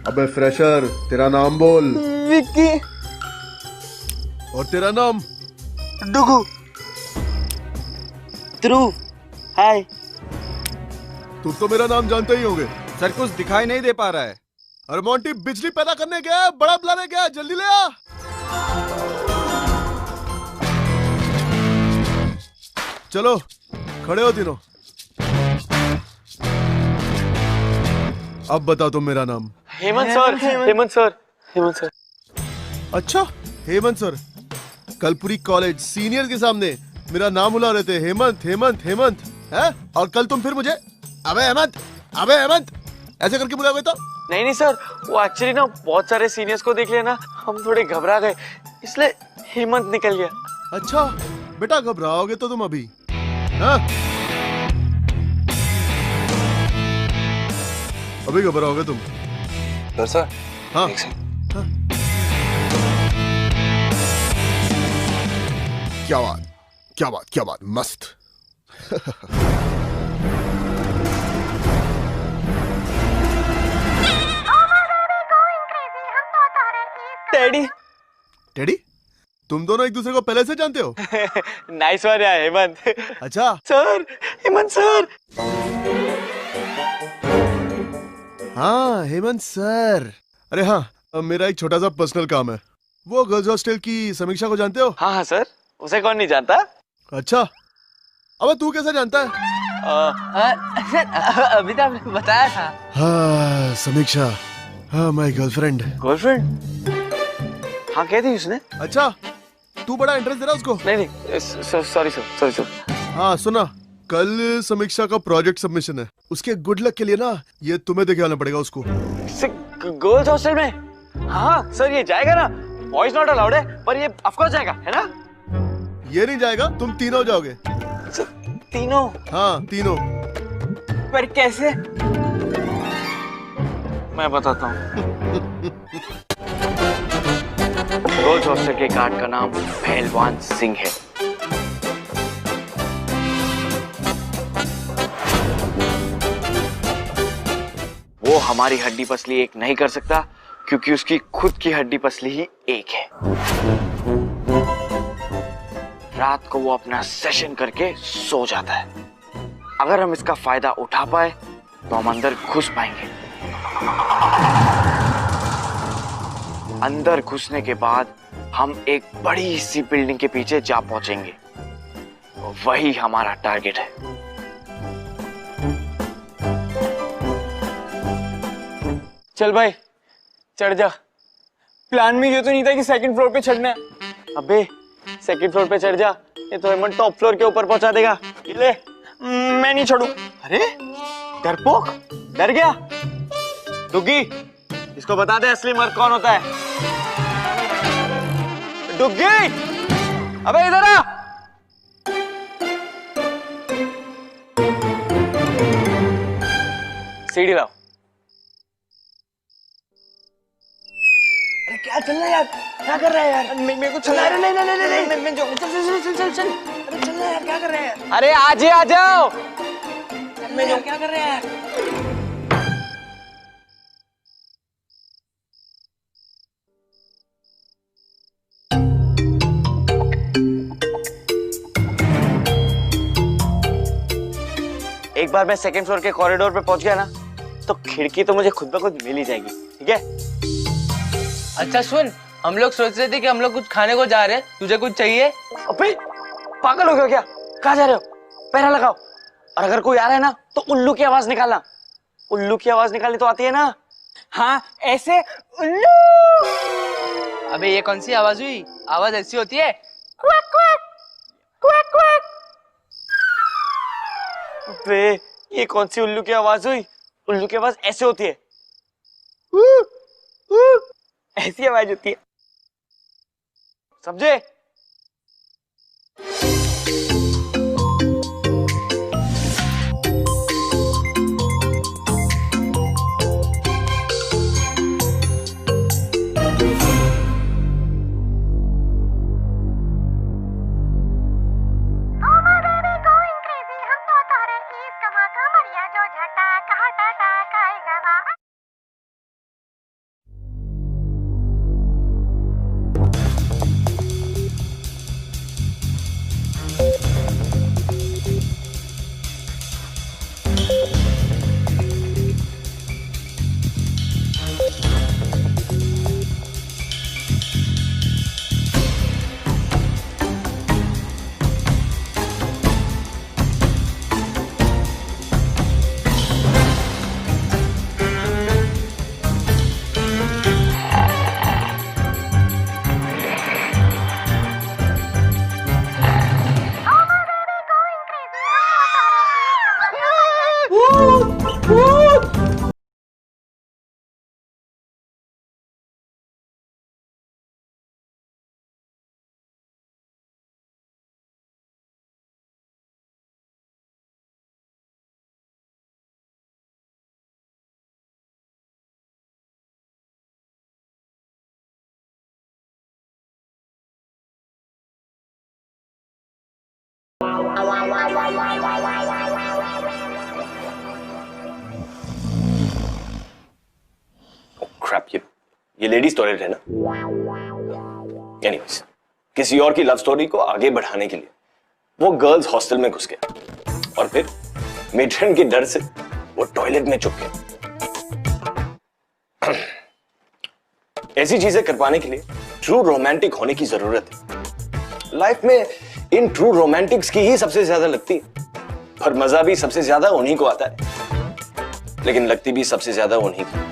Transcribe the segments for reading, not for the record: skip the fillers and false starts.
अबे फ्रेशर, तेरा नाम बोल। विक्की। और तेरा नाम? डुगू। ध्रुव। हाय। तुम तो मेरा नाम जानते ही होंगे। सर कुछ दिखाई नहीं दे पा रहा है। अरे मोंटी, बिजली पैदा करने गया, बड़ा बुलाने गया, जल्दी ले आ। चलो खड़े हो तीनों। अब बताओ तुम मेरा नाम। Hemant sir. Hemant sir. Hemant sir. अच्छा, हेमंत सर। कल पूरी कॉलेज सीनियर के सामने मेरा नाम बुला रहे थे, हेमंत हेमंत हेमंत है। और कल तुम फिर मुझे अबे हेमंत, अबे हेमंत ऐसे करके बुलाओगे तो? नहीं सर, वो एक्चुअली ना बहुत सारे सीनियर्स को देख लिया ना, हम थोड़े घबरा गए, इसलिए हेमंत निकल गया। अच्छा बेटा, घबराओगे तो तुम अभी। हाँ? अभी घबराओगे तुम। सर हाँ एक सेकंड। हाँ। क्या बात, क्या बात, क्या बात, मस्त। डैडी। टेडी, तुम दोनों एक दूसरे को पहले से जानते हो? नाइस वन यार हेमंत। अच्छा। Sir, Hemant sir. हाँ हेमंत सर। अरे हाँ, मेरा एक छोटा सा पर्सनल काम है। वो गर्ल्स हॉस्टल की समीक्षा को जानते हो? हाँ सर, उसे कौन नहीं जानता। अच्छा, अबे तू कैसे जानता है? सर अभी तो आपने बताया था। हाँ समीक्षा, हाँ माय गर्लफ्रेंड। गर्लफ्रेंड? हाँ कह दी उसने। अच्छा, तू बड़ा इंटरेस्ट दे रहा उसको? नहीं सॉरी सर। हाँ सुना, कल समीक्षा का प्रोजेक्ट सबमिशन है। उसके गुड लक के लिए ना, ये तुम्हें देके आना पड़ेगा उसको। गर्ल्स हॉस्टल में? हाँ सर, ये जाएगा ना। बॉयज नॉट अलाउड है, पर ये ऑफ कोर्स जाएगा, है ना? ये नहीं जाएगा, तुम तीनों जाओगे। तीनों? हाँ तीनों। पर कैसे? मैं बताता हूँ। गर्ल्स हॉस्टल के गार्ड का नाम पहलवान सिंह है। वो हमारी हड्डी पसली एक नहीं कर सकता, क्योंकि उसकी खुद की हड्डी पसली ही एक है। रात को वो अपना सेशन करके सो जाता है। अगर हम इसका फायदा उठा पाए तो हम अंदर घुस पाएंगे। अंदर घुसने के बाद हम एक बड़ी सी बिल्डिंग के पीछे जा पहुंचेंगे। वही हमारा टारगेट है। चल भाई चढ़ जा। प्लान में ये तो नहीं था कि सेकंड फ्लोर पे चढ़ना है। अबे सेकंड फ्लोर पे चढ़ जा, ये तो हेमंत टॉप फ्लोर के ऊपर पहुंचा देगा। ले, मैं नहीं छोड़ू। अरे डरपोक, डर गया? डुग्गी, इसको बता दे असली मर्द कौन होता है। डुग्गी, अबे इधर आ। सीढ़ी लाओ। क्या चल रहा है यार? क्या कर रहा है यार? मेरे को चला। अरे नहीं मैं जो चल अरे चल रहा है यार, क्या कर रहे हैं? अरे आज ही आ जाओ। मैं जो क्या कर रहे हैं? एक बार मैं सेकंड फ्लोर के कॉरिडोर पे पहुंच गया ना, तो खिड़की तो मुझे खुद ब खुद मिल ही जाएगी। ठीक है? अच्छा सुन, हम लोग सोच रहे थे कि हम लोग कुछ खाने को जा रहे हैं, तुझे कुछ चाहिए? अबे पागल हो गया क्या? कहाँ जा रहे हो? पैरा लगाओ। और अगर कोई आ रहा है ना, तो उल्लू की आवाज निकालना। उल्लू की आवाज निकालनी तो आती है ना? हाँ ऐसे, उल्लू। अबे ये कौन सी आवाज हुई? आवाज ऐसी होती है। Quack quack quack quack. अबे ये कौन सी उल्लू की आवाज हुई? उल्लू की आवाज ऐसे होती है। ऐसी आवाज होती है, समझे? क्रैप, ये लेडीज टॉयलेट है ना? एनीवेज, किसी और की लव स्टोरी को आगे बढ़ाने के लिए वो गर्ल्स हॉस्टल में घुस गया और फिर मेट्रन के डर से वो टॉयलेट में छुप गया। ऐसी चीजें कर पाने के लिए ट्रू रोमांटिक होने की जरूरत है। लाइफ में इन ट्रू रोमांटिक्स की ही सबसे ज्यादा लगती है, पर मजा भी सबसे ज्यादा उन्हीं को आता है, लेकिन लगती भी सबसे ज्यादा उन्हीं की।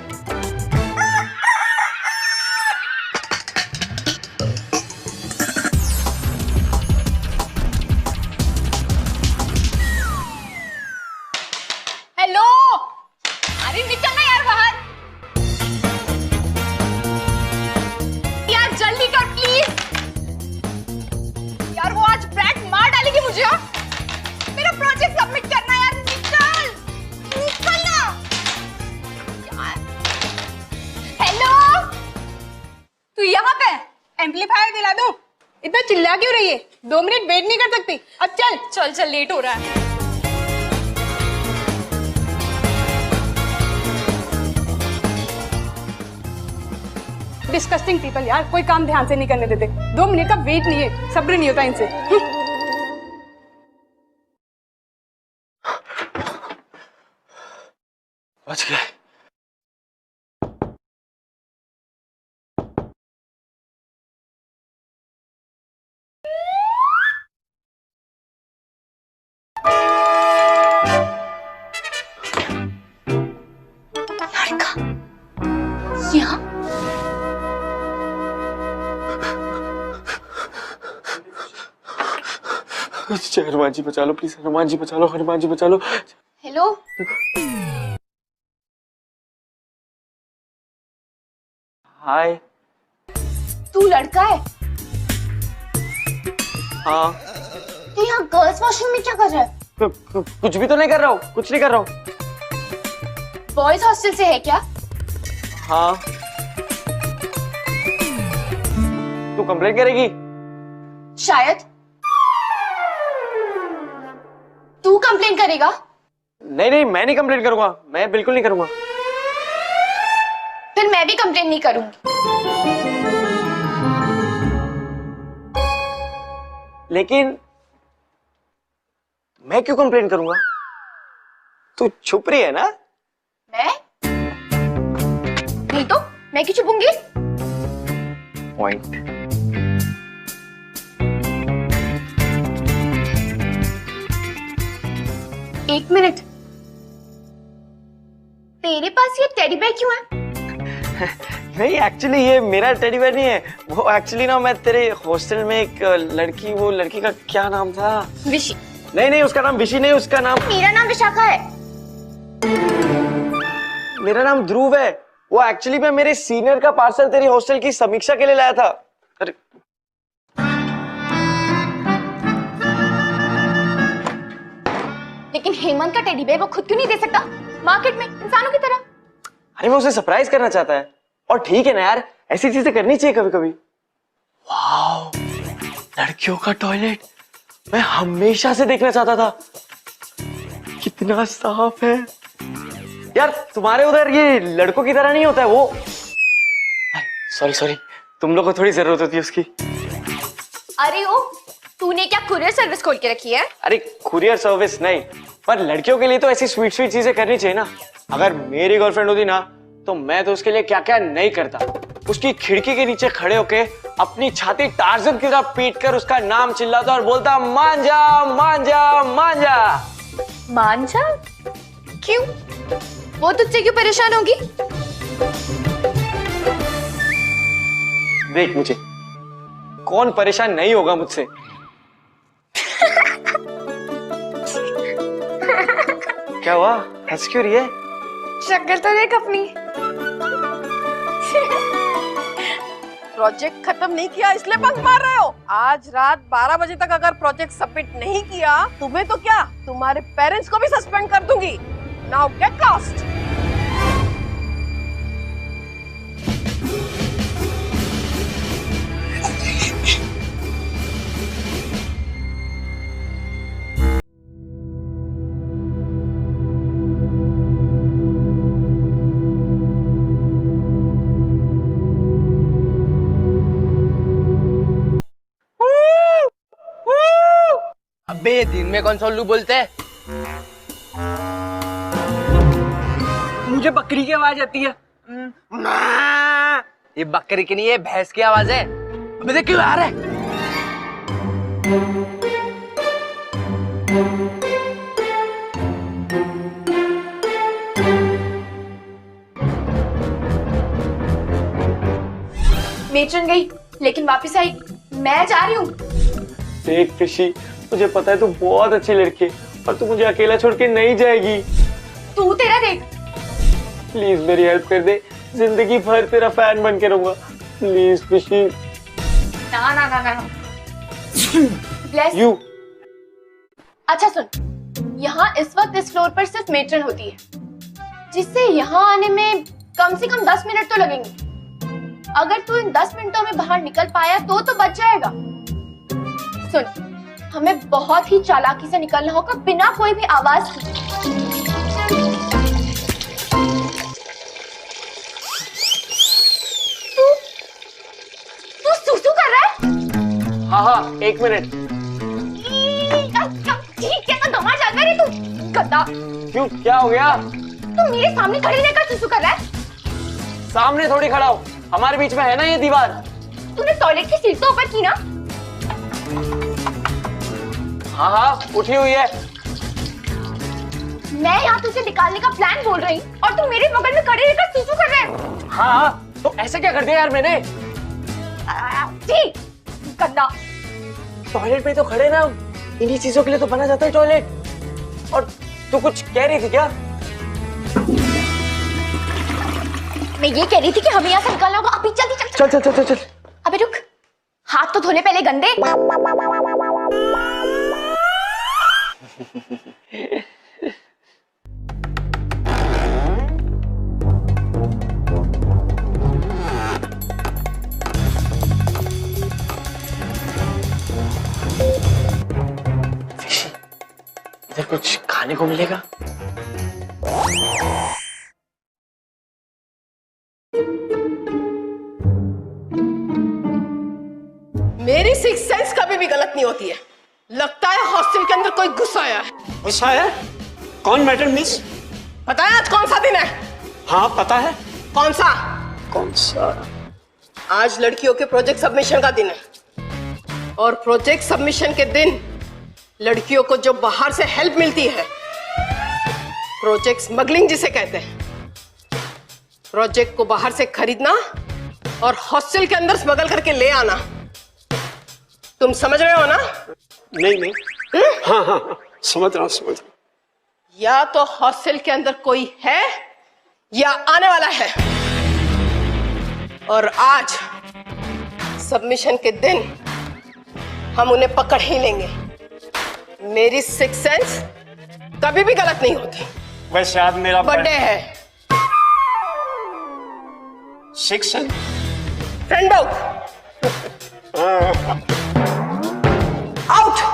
हेलो, अरे निकलना यार बाहर। यार जल्दी कर प्लीज। यार वो आज ब्रैट मार डालेगी मुझे। मेरा प्रोजेक्ट सबमिट करना है यार, निकल ना यार। हेलो, तू यहाँ पे? एम्पलीफायर दिला दूं? इतना चिल्ला क्यों रही है? 2 मिनट वेट नहीं कर सकती? अब चल चल चल, लेट हो रहा है। डिस्कस्टिंग पीपल यार, कोई काम ध्यान से नहीं करने देते। 2 मिनट का वेट नहीं है, सब्र नहीं होता इनसे। बच गए। यहाँ हनुमान जी बचा लो प्लीज, हनुमान जी बचा लो, हनुमान जी बचा लो। हेलो, हाय। तू लड़का है? हाँ। तू यहाँ गर्ल्स वॉशरूम में क्या कर रहा है? कुछ भी तो नहीं कर रहा हूँ, कुछ नहीं कर रहा हूँ। बॉयज हॉस्टल से है क्या? हाँ। तू कंप्लेंट करेगी? शायद। तू कंप्लेन करेगा? नहीं नहीं, मैं नहीं कंप्लेंट करूंगा, मैं बिल्कुल नहीं करूंगा। फिर मैं भी कंप्लेन नहीं करूंगी। लेकिन मैं क्यों कंप्लेंट करूंगा? तू छुप रही है ना? मैं? नहीं तो मैं क्यों छुपूंगी? पॉइंट। एक मिनट, तेरे पास ये टेडी बेयर क्यों है? नहीं, एक्चुअली ये मेरा टेडी बेयर नहीं है। वो एक्चुअली ना, मैं तेरे हॉस्टल में एक लड़की, वो लड़की का क्या नाम था? विशी। नहीं नहीं, उसका नाम विशी नहीं, उसका नाम, मेरा नाम विशाखा है। मेरा नाम ध्रुव है। वो एक्चुअली मैं मेरे सीनियर का पार्सल तेरी हॉस्टल की समीक्षा के लिए लाया था। अरे लेकिन हेमंत का टेडी बेयर वो खुद क्यों नहीं दे सकता मार्केट में इंसानों की तरह? अरे वो उसे सरप्राइज करना चाहता है, और ठीक है ना यार, ऐसी चीजें करनी चाहिए कभी कभी। वाओ, लड़कियों का टॉयलेट मैं हमेशा से देखना चाहता था। कितना साफ है यार। तुम्हारे उधर ये लड़कों की तरह नहीं होता है वो। सॉरी सॉरी, तुम लोग को थोड़ी जरूरत होती है उसकी। अरे ओ, तूने क्या कुरियर सर्विस खोल के रखी है? अरे कुरियर सर्विस नहीं, पर लड़कियों के लिए तो ऐसी स्वीट स्वीट चीजें करनी चाहिए ना। अगर मेरी गर्लफ्रेंड होती ना, तो मैं तो उसके लिए क्या क्या नहीं करता। उसकी खिड़की के नीचे खड़े होके अपनी छाती टार्जन की तरह पीट कर उसका नाम चिल्लाता और बोलता, मांझा मांझा मांझा। मांझा? क्यों? वो तुझसे क्यों परेशान होगी? देख मुझे, कौन परेशान नहीं होगा मुझसे? क्या हुआ, हंस क्यों रही है? शक्ल तो देख अपनी। प्रोजेक्ट खत्म नहीं किया इसलिए बंक मार रहे हो? आज रात 12 बजे तक अगर प्रोजेक्ट सबमिट नहीं किया, तुम्हें तो क्या, तुम्हारे पेरेंट्स को भी सस्पेंड कर दूंगी। Now get lost. अबे दिन में कौन सा उल्लू बोलते हैं? मुझे बकरी की आवाज आती है। ये बकरी की नहीं, ये भैंस की आवाज है। अबे देख क्यों आ रहा है? मेट्रन गई लेकिन वापस आई। मैं जा रही हूँ। देख फिशी, मुझे पता है तू बहुत अच्छी लड़की है और तू मुझे अकेला छोड़ के नहीं जाएगी। तू तेरा देख। प्लीज मेरी हेल्प कर दे, जिंदगी भर तेरा फैन बन के रहूंगा। Please fishy. ना ना ना ना ब्लेस यू। अच्छा सुन, यहाँ इस वक्त इस फ्लोर पर सिर्फ मेट्रन होती है, जिससे यहाँ आने में कम से कम 10 मिनट तो लगेंगे। अगर तू इन 10 मिनटों में बाहर निकल पाया तो बच जाएगा। सुन, हमें बहुत ही चालाकी से निकलना होगा बिना कोई भी आवाज की। तू सुसु कर रहा है? हाँ 1 मिनट। ठीक है तो दमा जाकर ही तू गद्दा। क्यों, क्या हो गया? तू मेरे सामने खड़ी रहकर सुसु कर रहा है? सामने थोड़ी खड़ा हो, हमारे बीच में है ना ये दीवार। तूने टॉयलेट की सीट तो ऊपर की ना? हाँ उठी हुई है। मैं यहाँ तुझे निकालने का प्लान बोल रही हूँ और तू मेरे बगल में खड़े रहकर सुसु कर रहा है। हाँ तो ऐसा क्या कर दिया यार मैंने? ठीक गंदा। टॉयलेट में तो खड़े ना, इन्हीं चीजों के लिए तो बना जाता है टॉयलेट। और तू कुछ कह रही थी क्या? मैं ये कह रही थी कि हमें यहाँ से निकालना होगा। अभी जल्दी चल। चल चल चल चल। अबे रुक, हाथ तो धोले पहले गंदे। इधर कुछ खाने को मिलेगा? मेरी सिक्स सेंस कभी भी गलत नहीं होती है। लगता है हॉस्टल के अंदर कोई गुस्सा आया है। गुस्सा है? कौन मैडम मिस? पता है आज कौन सा दिन है? हाँ पता है। कौन सा? कौन सा? आज लड़कियों के प्रोजेक्ट सबमिशन का दिन है और प्रोजेक्ट सबमिशन के दिन लड़कियों को जो बाहर से हेल्प मिलती है, प्रोजेक्ट स्मगलिंग जिसे कहते हैं, प्रोजेक्ट को बाहर से खरीदना और हॉस्टल के अंदर स्मगल करके ले आना। तुम समझ रहे हो ना? नहीं हाँ हाँ समझ रहा हूँ। या तो हॉस्टल के अंदर कोई है या आने वाला है, और आज सबमिशन के दिन हम उन्हें पकड़ ही लेंगे। मेरी सिक्स सेंस कभी भी गलत नहीं होती। वैसे आज मेरा बर्थडे है। सिक्स है। Friend out. आउट।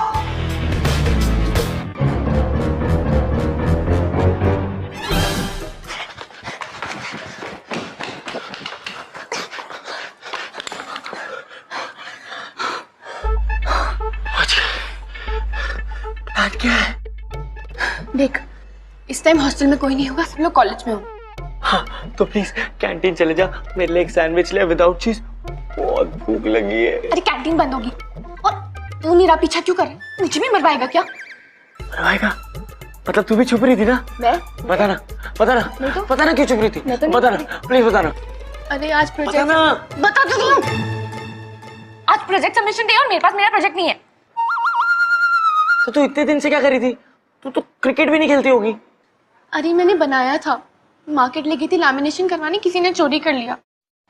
क्या है? देख, इस टाइम हॉस्टल में कोई नहीं होगा, सब लोग कॉलेज में होंगे। हाँ तो प्लीज कैंटीन चले जा, मेरे लिए एक सैंडविच ले विदाउट चीज, बहुत भूख लगी है। अरे कैंटीन बंद होगी और तू मेरा पीछा क्यों कर रहा है? मुझे भी मरवाएगा क्या? मरवाएगा? मतलब तू भी छुप रही थी ना? मैं? बता ना नहीं तो? बता ना क्यों छुप रही थी? मैं तो नहीं बता ना, प्लीज बता ना। अरे आज प्रोजेक्ट बता ना। बता तो दूं। आज प्रोजेक्ट सबमिशन डे और मेरे पास मेरा प्रोजेक्ट नहीं है। तो तू इतने दिन से क्या करी थी? तू तो क्रिकेट भी नहीं खेलती होगी। अरे मैंने बनाया था, मार्केट ले गई थी लैमिनेशन करवाने, किसी ने चोरी कर लिया।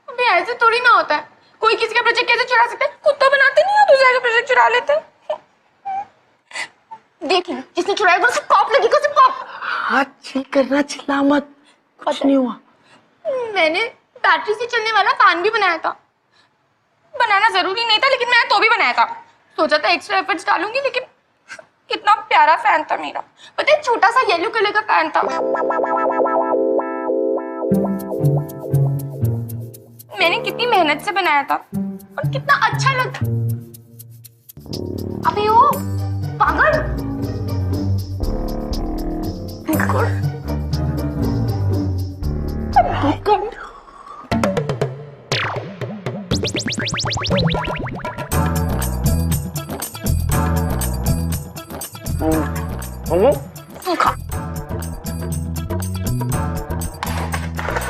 अबे ऐसे थोड़ी ना होता है, कोई किसी का प्रोजेक्ट कैसे चुरा सकता है? कुत्ता बनाते नहीं हो, दूसरे का प्रोजेक्ट चुरा लेते हैं। देख लो, जिसने चुराया उसे कॉप लगेगा, उसे कॉप। हाथ ठीक करना, चिल्ला मत, कुछ नहीं हुआ। मैंने बैटरी से चलने वाला फैन भी बनाया था। बनाना जरूरी नहीं था लेकिन मैंने तो भी बनाया था। सोचा था एक्स्ट्रा एफर्ट्स डालूंगी, लेकिन कितना प्यारा फैन था मेरा। पता है, छोटा सा येलो कलर का फैन था। मैंने कितनी मेहनत से बनाया था और कितना अच्छा लगा। अबे ओ पागल।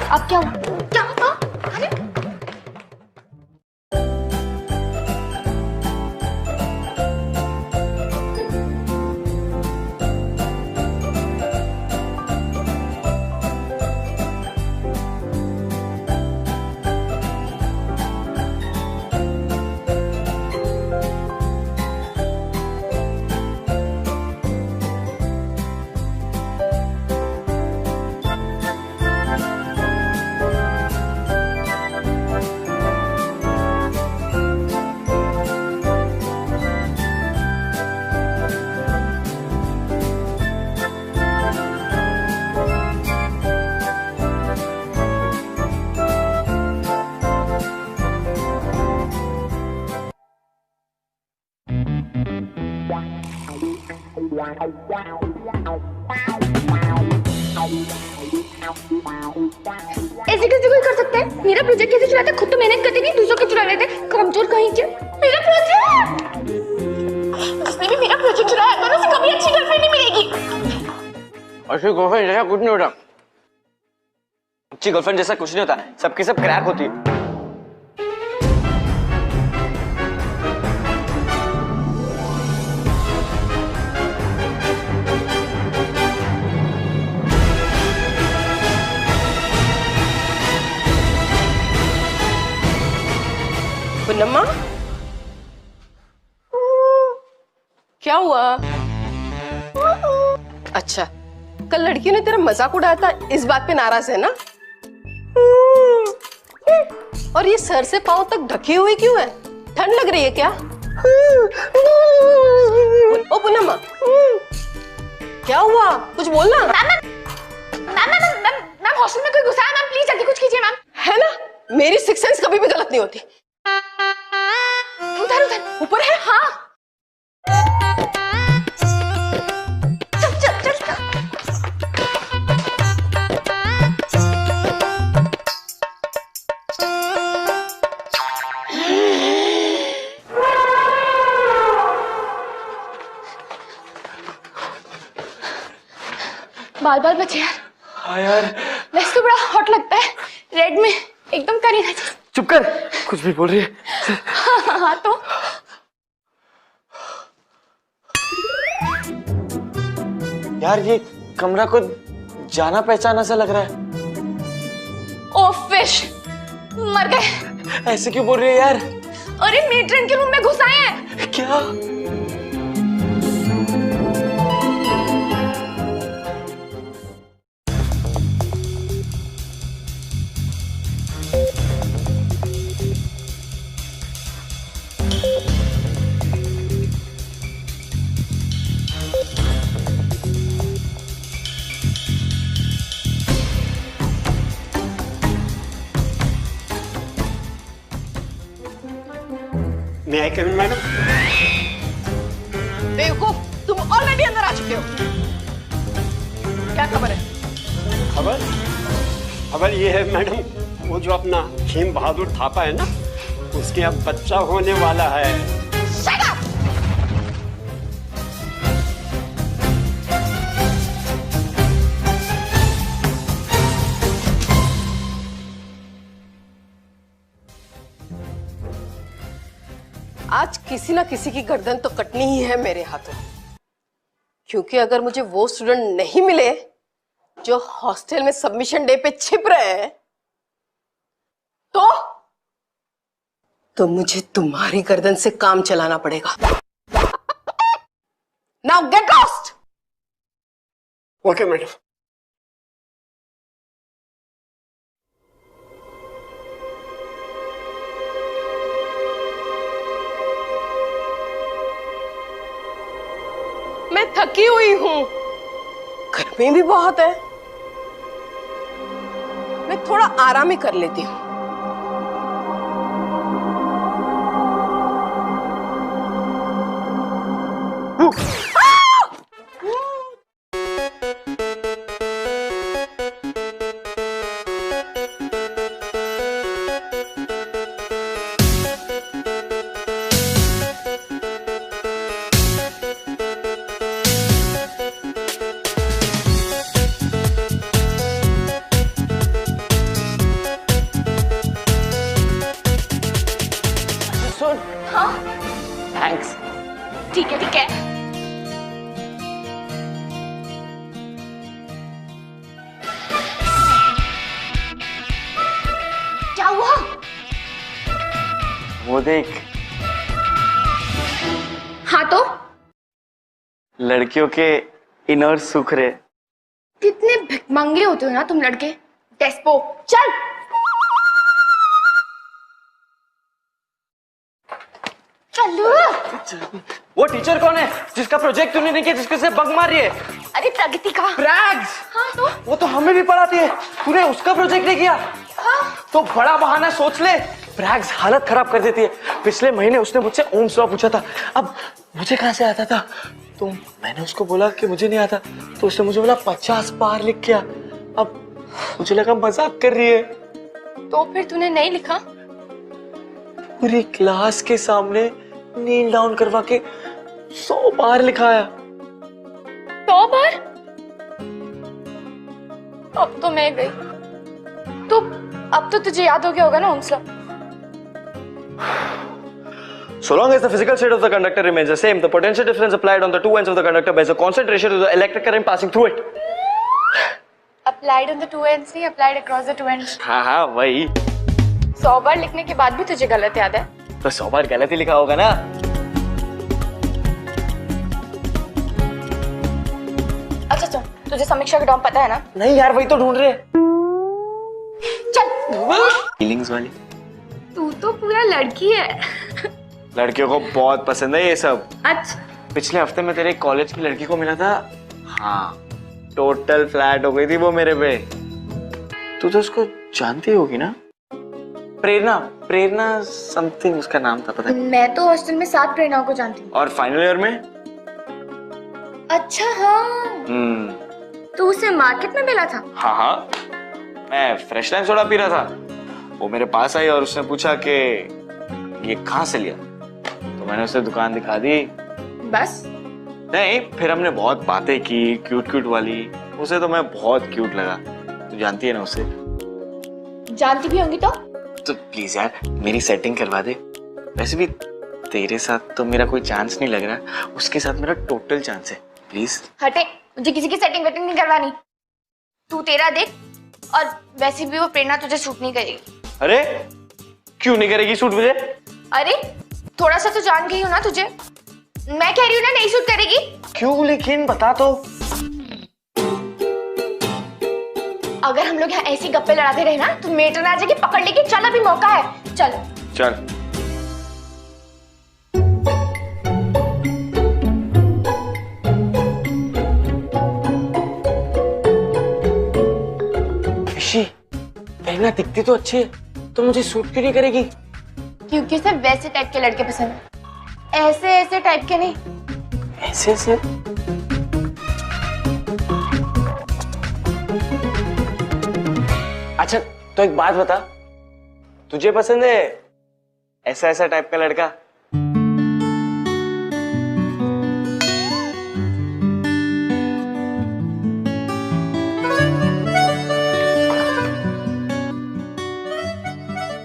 अब क्या हुआ? क्या हुआ? अरे ऐसे कैसे कोई कर सकता है? मेरा प्रोजेक्ट कैसे चलाते? खुद तो मेहनत करते नहीं, दूसरों के चुरा लेते। कमजोर कहीं के। मेरा प्रोजेक्ट, जिसने भी मेरा प्रोजेक्ट चुराया था ना, उसे कभी अच्छी गर्लफ्रेंड नहीं मिलेगी। अच्छी गर्लफ्रेंड जैसा कुछ नहीं होता। अच्छी गर्लफ्रेंड जैसा कुछ नहीं होता, सबकी सब क्रैक होती है। पूनम्मा, क्या हुआ? अच्छा, कल लड़कियों ने तेरा मजाक उड़ाया था, इस बात पे नाराज है ना? और ये सर से पांव तक ढकी हुई क्यों है? ठंड लग रही है क्या? ओ पूनम्मा, क्या हुआ? कुछ बोलना। मैम हॉस्टल में कोई घुसा है मैम, प्लीज जल्दी कुछ कीजिए मैम। है ना, मेरी सिक्स सेंस कभी भी गलत नहीं होती। उधर उधर ऊपर है। हाँ चल चल चल चल। बाल बाल बचे यार। हाँ यार, वैसे तो बड़ा हॉट लगता है, रेड में एकदम करीना जैसा। चुप कर, कुछ भी बोल रही है। हाँ तो यार ये कमरा को जाना पहचाना सा लग रहा है। ओ फिश, मर गए। ऐसे क्यों बोल रही है यार? अरे मेट्रन के रूम में घुस आए हैं। क्या? मैं आई कम इन मैडम? बेवकूफ, तुम ऑलरेडी अंदर आ चुके हो। क्या खबर है? खबर ये है मैडम, वो जो अपना खेम बहादुर थापा है ना, उसके अब बच्चा होने वाला है। Shut up! आज किसी ना किसी की गर्दन तो कटनी ही है मेरे हाथों, क्योंकि अगर मुझे वो स्टूडेंट नहीं मिले जो हॉस्टल में सबमिशन डे पे छिप रहे हैं, तो मुझे तुम्हारी गर्दन से काम चलाना पड़ेगा। Now get lost. Okay madam. मैं थकी हुई हूं, गर्मी भी बहुत है, मैं थोड़ा आराम ही कर लेती हूँ। वो देख, हाँ तो लड़कियों के इनर सुख रहे। कितने भिखमंगे होते हो ना तुम लड़के। डेस्पो, चल। चलो। वो टीचर कौन है जिसका प्रोजेक्ट तूने नहीं किया, जिसके से बग मार रही है? अरे प्रगति का। प्रैग्स। हाँ तो वो तो हमें भी पढ़ाती है, तूने उसका प्रोजेक्ट नहीं किया? हाँ। तो बड़ा बहाना सोच ले। प्रैग्स हालत खराब कर देती है। पिछले महीने उसने मुझसे ओम्स लॉ पूछा था, अब मुझे कहां से आता था? तो मैंने उसको बोला कि मुझे नहीं आता, तो उसने मुझे बोला 50 बार लिख के आ। अब मुझे लगा मजाक कर रही है। तो फिर तूने नहीं लिखा? पूरी क्लास के सामने नील डाउन करवा के 100 बार लिखाया। 100 बार? अब तो मैं गई। तो अब तो तुझे याद हो गया होगा ना Ohm's law? So long as the physical state of the conductor remains the same, the potential difference applied on the two ends of the conductor bears a constant ratio to the electric current passing through it. Applied on the two ends नहीं, applied across the two ends. हाँ वही। 100 बार लिखने के बाद भी तुझे गलत याद है? तो 100 बार गलत ही लिखा होगा ना। अच्छा सुन, तुझे समीक्षा का डॉम पता है ना? नहीं यार, वही तो ढूंढ रहे। चल। फीलिंग्स वाली। तू तो पूरा लड़की है। लड़कियों को बहुत पसंद है ये सब। अच्छा। पिछले हफ्ते में तेरे कॉलेज की लड़की को मिला था। हाँ, टोटल फ्लैट हो गई थी वो मेरे पे। तू तो उसको जानती होगी ना? प्रेरणा समथिंग उसका नाम था, पता नहीं। मैं तो हॉस्टल में 7 प्रेरणाओं को जानती हूँ। और फाइनल ईयर में? अच्छा हाँ। तो उसे मार्केट में मिला था? हाँ, मैं फ्रेश लाइम सोडा पी रहा था, वो मेरे पास आई और उसने पूछा कि ये कहाँ से लिया, तो मैंने उसे दुकान दिखा दी। बस? नहीं, फिर हमने बहुत बातें की, क्यूट वाली। उसे तो मैं बहुत क्यूट लगा। तू जानती है ना उसे? जानती भी होंगी तो प्लीज यार मेरी सेटिंग करवा दे। वैसे भी तेरे साथ तो मेरा कोई चांस नहीं लग रहा, उसके साथ मेरा टोटल चांस है। प्लीज हटे, मुझे किसी की सेटिंग वेटिंग नहीं करवानी। तू तेरा देख, और वैसे भी वो प्रेरणा तुझे सूट नहीं करेगी। अरे क्यों नहीं करेगी सूट मुझे? अरे थोड़ा सा तो जान गई हो ना तुझे। मैं कह रही हूँ ना, नहीं सूट करेगी। क्यों लेकिन बता तो। अगर हम लोग यहाँ ऐसी गप्पे लड़ाते रहे ना तो मेटर आ जाएगी पकड़ लेगी। चल अभी मौका है, चल चल। प्रेरणा दिखती तो अच्छी है, तो मुझे सूट क्यों नहीं करेगी? क्योंकि उसे वैसे टाइप के लड़के पसंद है, ऐसे टाइप के नहीं। ऐसे? अच्छा तो एक बात बता, तुझे पसंद है ऐसा टाइप का लड़का?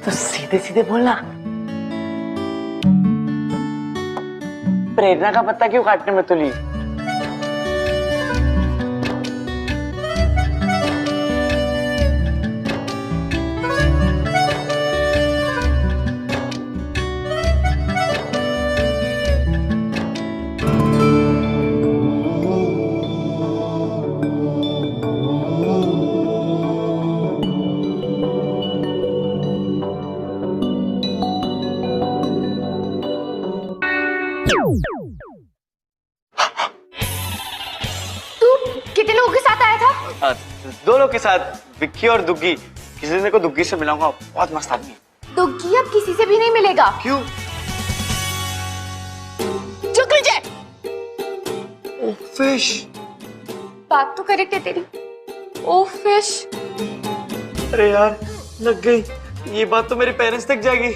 तो सीधे बोलना। प्रेरणा का पत्ता क्यों काटने में तुली? कितने लोगों के साथ आया था? 2 लोग के साथ, विक्की और दुग्गी। किसी दिन को दुग्गी से मिलाऊंगा, बहुत मस्त आदमी है। दुग्गी अब किसी से भी नहीं मिलेगा। क्यों? चुप रह। ओ फिश। बात तो करेक्ट है तेरी। ओ फिश। अरे यार लग गई, ये बात तो मेरे पेरेंट्स तक जाएगी।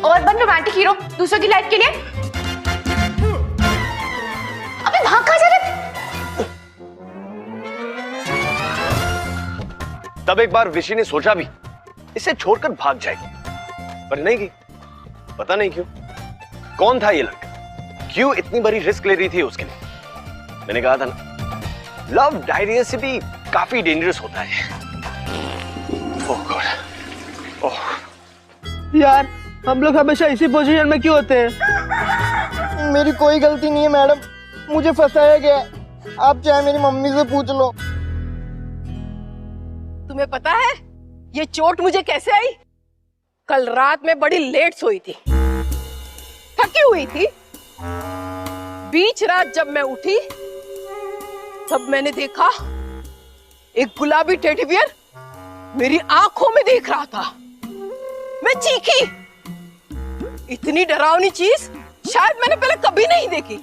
और बन रोमांटिक हीरो दूसरों की लाइफ के लिए। अबे वहां कहां जा रहे? तब एक बार ऋषि ने सोचा भी इसे छोड़कर भाग जाएगी, पर नहीं गई। पता नहीं क्यों। कौन था ये लड़का, क्यों इतनी बड़ी रिस्क ले रही थी उसके लिए? मैंने कहा था ना, लव डायरिया से भी काफी डेंजरस होता है। ओह गॉड, ओह यार हम लोग हमेशा इसी पोजीशन में क्यों होते हैं? मेरी कोई गलती नहीं है मैडम, मुझे फंसाया गया। आप चाहे मेरी मम्मी से पूछ लो। तुम्हें पता है ये चोट मुझे कैसे आई? कल रात में बड़ी लेट सोई थी, थकी हुई थी। बीच रात जब मैं उठी तब मैंने देखा एक गुलाबी टेडी बियर मेरी आंखों में देख रहा था। मैं चीखी। इतनी डरावनी चीज शायद मैंने पहले कभी नहीं देखी।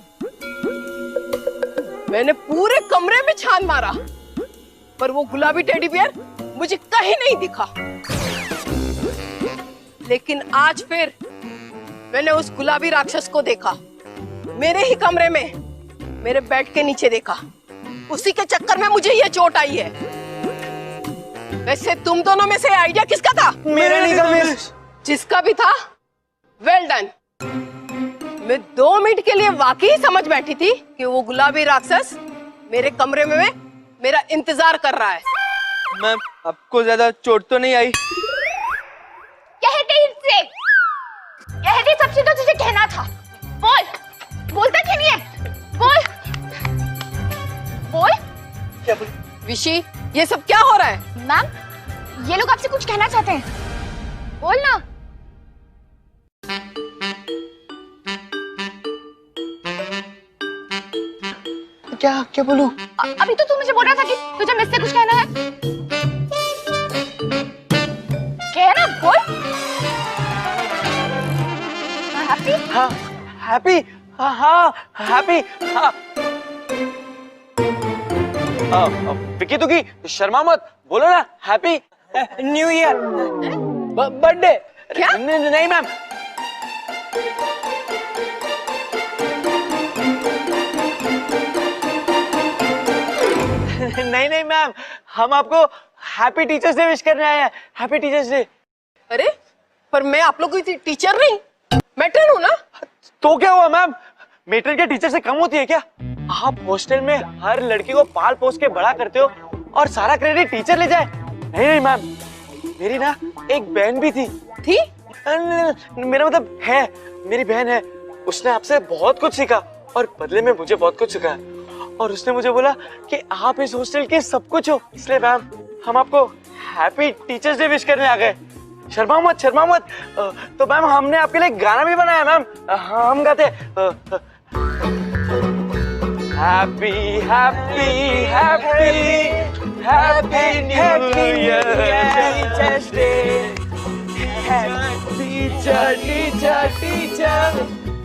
मैंने पूरे कमरे में छान मारा पर वो गुलाबी टेडी बियर मुझे कहीं नहीं दिखा। लेकिन आज फिर मैंने उस गुलाबी राक्षस को देखा, मेरे ही कमरे में, मेरे बेड के नीचे देखा। उसी के चक्कर में मुझे ये चोट आई है। वैसे तुम दोनों में से आइडिया किसका था? मेरा नहीं था मिस। जिसका भी था, वेल डन। मैं 2 मिनट के लिए वाकई समझ बैठी थी कि वो गुलाबी राक्षस मेरे कमरे में मेरा इंतजार कर रहा है। मैम आपको ज्यादा चोट तो नहीं आई? कहते सबसे तो तुझे कहना था। बोलता क्यों नहीं है? बोल। क्या बोल? विशी, ये सब क्या हो रहा है? मैम, ये लोग आपसे कुछ कहना चाहते हैं। बोल ना। क्या बोलूं? अभी तो तू मुझे बोल रहा था कि तुझे मुझसे कुछ कहना है। कहना, बोल। हैप्पी? हाँ हैप्पी। हाँ हैप्पी। हाँ विकी तुकी शर्मा मत, बोलो ना हैप्पी न्यू ईयर, बर्थडे। क्या? नहीं मैम। नहीं मैम, हम आपको हैप्पी टीचर्स डे विश करने आए हैं। Happy teachers day. अरे पर मैं आप लोगों की टीचर नहीं, मैट्रन हूँ ना। तो क्या हुआ मैम, मेट्रन क्या टीचर से कम होती है क्या? आप हॉस्टल में हर लड़की को पाल पोस के बड़ा करते हो और सारा क्रेडिट टीचर ले जाए? नहीं मैम, मेरी ना एक बहन भी थी। मेरा मतलब है, मेरी बहन है। उसने आपसे बहुत कुछ सीखा और बदले में मुझे बहुत कुछ सिखाया। और उसने मुझे बोला कि आप इस हॉस्टल के सब कुछ हो, इसलिए मैम हम आपको हैप्पी टीचर्स डे विश करने आ गए। शर्मा मत। तो मैम हमने आपके लिए गाना भी बनाया मैम। हम गाते happy happy happy happy new year teachers day. Teacher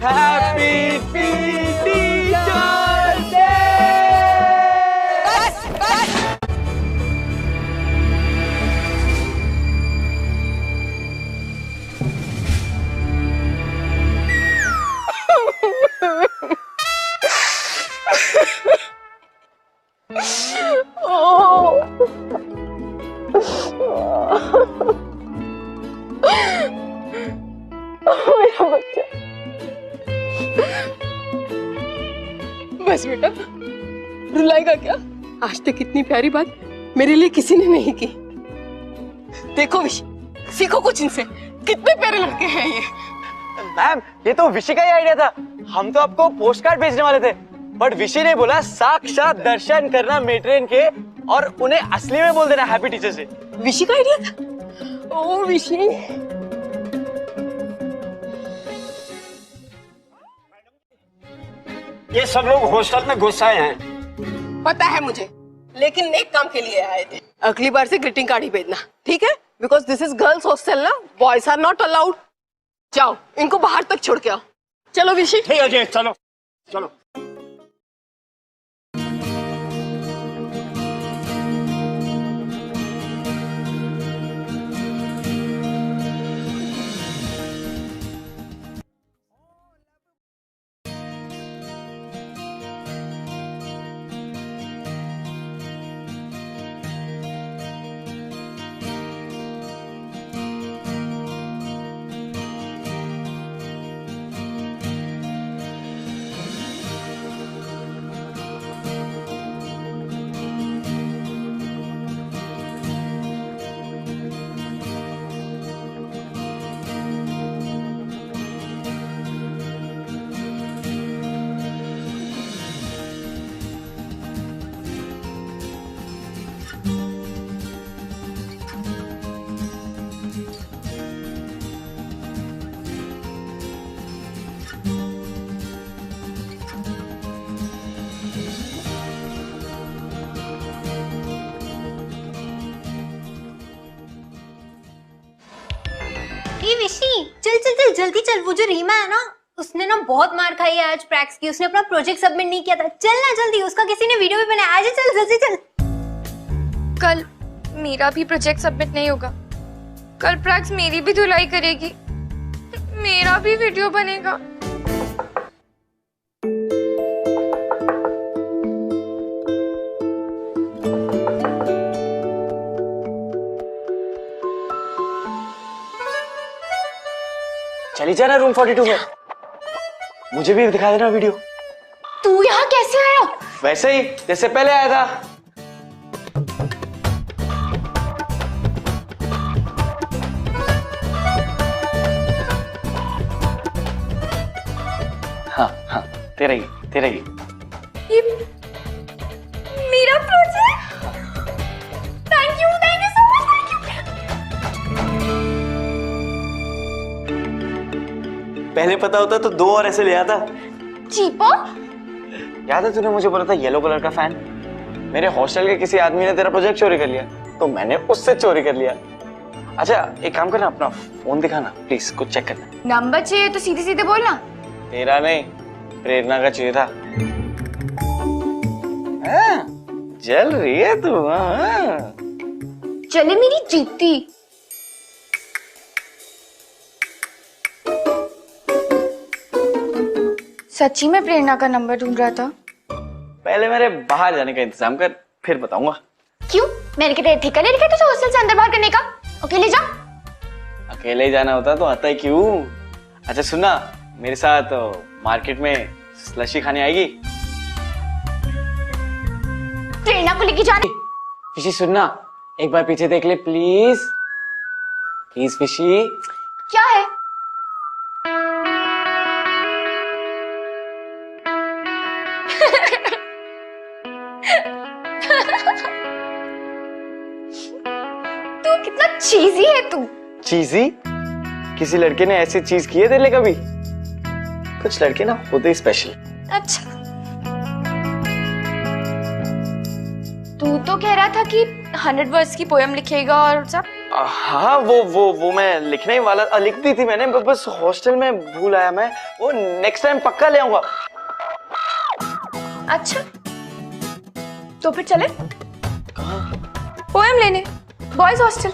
happy teachers day. मेरा बच्चा। बस बेटा, रुलाएगा क्या? आज तक इतनी प्यारी बात मेरे लिए किसी ने नहीं की। देखो विश, सीखो कुछ इनसे। कितने प्यारे लड़के हैं ये। मैम ये तो विशी का ही आइडिया था। हम तो आपको पोस्ट कार्ड भेजने वाले थे, बट विशी ने बोला साक्षात दर्शन करना मेट्रेन के और उन्हें असली में बोल देना हैप्पी टीचर्स डे। विशी का आइडिया था? ओ विशी। ये सब लोग हॉस्टल में घुस आए हैं। पता है मुझे, लेकिन नेक काम के लिए आए थे। अगली बार से ग्रीटिंग कार्ड ही भेजना, ठीक है? Because this is girls hostel ना, बॉयज आर नॉट अलाउड। जाओ, इनको बाहर तक छोड़ के आओ। चलो विशी। ठीक है जी, चलो चलो। ये विशी, चल चल चल जल्दी चल। वो जो रीमा है ना, उसने ना बहुत मार खाई है आज प्रैक्स की। उसने अपना प्रोजेक्ट सबमिट नहीं किया था। चल ना जल्दी, उसका किसी ने वीडियो भी बनाया। आज चल जल्दी चल। कल मेरा भी प्रोजेक्ट सबमिट नहीं होगा। कल प्रैक्स मेरी भी धुलाई करेगी, मेरा भी वीडियो बनेगा। चली जाना रूम 42 में, मुझे भी दिखा देना वीडियो। तू यहाँ कैसे आया? वैसे ही जैसे पहले आया था। हाँ हाँ, तेरा ही तेरा ही। ये मेरा project. Thank you so much, thank you. पहले पता होता तो 2 और ऐसे ले आता। चीपो, याद है तूने मुझे बोला था येलो कलर का फैन? मेरे हॉस्टल के किसी आदमी ने तेरा प्रोजेक्ट चोरी कर लिया, तो मैंने उससे चोरी कर लिया। अच्छा एक काम करना, अपना फोन दिखाना प्लीज, कुछ चेक करना। नंबर चाहिए तो सीधे सीधे बोलना। तेरा नहीं, प्रेरणा का चाहिए था। हाँ, जल रही है तू। हाँ। चले मेरी जीती। सच्ची में प्रेरणा का नंबर ढूंढ रहा था। पहले मेरे बाहर जाने का इंतजाम कर, फिर बताऊंगा। क्यों? मैंने क्या ठेका ले रखा है तुझे हॉस्टल से अंदर बाहर करने का? अकेले जा। अकेले ही जाना होता तो आता ही क्यों? अच्छा सुनना, मेरे साथ मार्केट में स्लशी खाने आएगी? प्रेरणा को लेके जाने। फिशी सुनना, एक बार पीछे देख ले प्लीज, प्लीज फिशी। क्या है? तू कितना चीजी है तू। चीजी? किसी लड़के ने ऐसी चीज की है तेरे लिए कभी? कुछ लड़के ना होते ही स्पेशल। अच्छा, तू तो कह रहा था कि 100 वर्ड्स की पोयम लिखेगा और सब। हाँ वो मैं लिखने ही वाला, लिख दी थी मैंने, बस हॉस्टल में भूल आया मैं। वो नेक्स्ट टाइम पक्का ले आऊंगा। अच्छा तो फिर चले पोयम लेने बॉयज हॉस्टल।